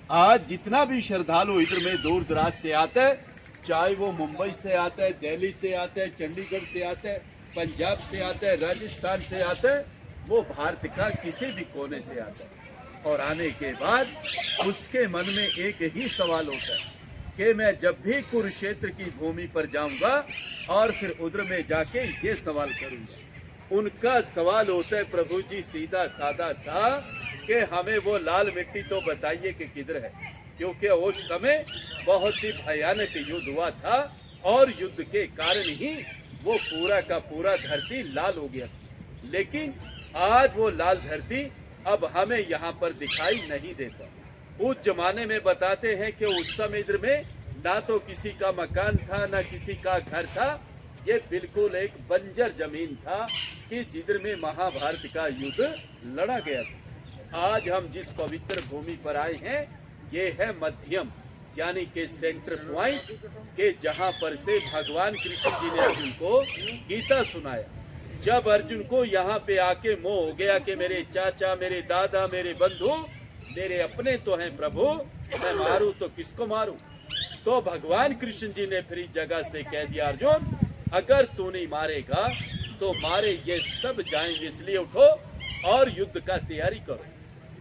आज जितना भी श्रद्धालु इधर में दूर दराज से आता है, चाहे वो मुंबई से आता है, दिल्ली से आता है, चंडीगढ़ से आता है, पंजाब से आता है, राजस्थान से आता है, वो भारत का किसी भी कोने से आता है। और आने के बाद उसके मन में एक ही सवाल होता है कि मैं जब भी कुरुक्षेत्र की भूमि पर जाऊंगा और फिर उधर में जाके ये सवाल करूंगा। उनका सवाल होता है प्रभु जी सीधा सादा सा कि हमें वो लाल मिट्टी तो बताइए कि किधर है, क्योंकि उस समय बहुत ही भयानक युद्ध हुआ था और युद्ध के कारण ही वो पूरा का पूरा धरती लाल हो गया। लेकिन आज वो लाल धरती अब हमें यहाँ पर दिखाई नहीं देता। उस जमाने में बताते हैं कि उस समय इधर में ना तो किसी का मकान था ना किसी का घर था, ये बिल्कुल एक बंजर जमीन था कि जिधर में महाभारत का युद्ध लड़ा गया था। आज हम जिस पवित्र भूमि पर आए हैं ये है मध्यम यानी कि सेंटर पॉइंट के जहां पर से भगवान कृष्ण जी ने अर्जुन को गीता सुनाया। जब अर्जुन को यहाँ पे आके मोह हो गया कि मेरे चाचा, मेरे दादा, मेरे बंधु मेरे अपने तो हैं प्रभु, मैं मारूं तो किसको मारूं, तो भगवान कृष्ण जी ने फिर इस जगह से कह दिया अर्जुन अगर तू नहीं मारेगा तो मारे ये सब जाएंगे, इसलिए उठो और युद्ध का तैयारी करो।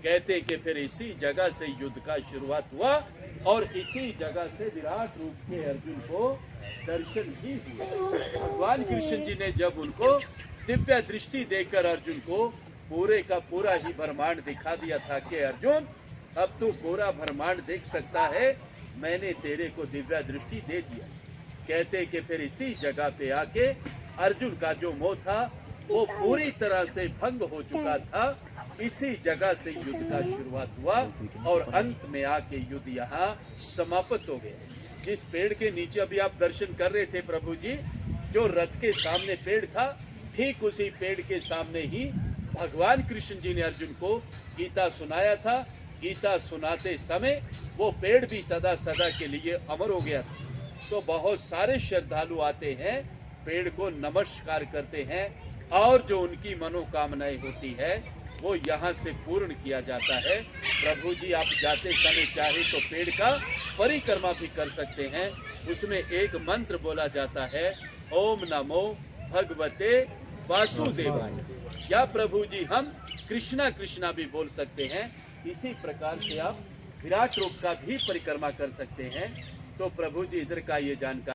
कहते कि फिर इसी जगह से युद्ध का शुरुआत हुआ और इसी जगह से विराट रूप के अर्जुन को दर्शन भी हुए। भगवान कृष्ण जी ने जब उनको दिव्य दृष्टि देकर अर्जुन को पूरे का पूरा ही ब्रह्मांड दिखा दिया था कि अर्जुन अब तू पूरा ब्रह्मांड देख सकता है, मैंने तेरे को दिव्य दृष्टि दे दिया। कहते कि फिर इसी जगह पे आके अर्जुन का जो मोह था वो पूरी तरह से भंग हो चुका था। इसी जगह से युद्ध का शुरुआत हुआ और अंत में आके युद्ध यहाँ समाप्त हो गया। जिस पेड़ के नीचे अभी आप दर्शन कर रहे थे प्रभु जी, जो रथ के सामने पेड़ था, ठीक उसी पेड़ के सामने ही भगवान कृष्ण जी ने अर्जुन को गीता सुनाया था। गीता सुनाते समय वो पेड़ भी सदा सदा के लिए अमर हो गया था। तो बहुत सारे श्रद्धालु आते हैं, पेड़ को नमस्कार करते हैं और जो उनकी मनोकामनाएं होती है वो यहाँ से पूर्ण किया जाता है। प्रभु जी आप जाते समय चाहे तो पेड़ का परिक्रमा भी कर सकते हैं। उसमें एक मंत्र बोला जाता है, ओम नमो भगवते वासुदेवाय, या प्रभु जी हम कृष्णा कृष्णा भी बोल सकते हैं। इसी प्रकार से आप विराट रूप का भी परिक्रमा कर सकते हैं। तो प्रभु जी इधर का ये जानकारी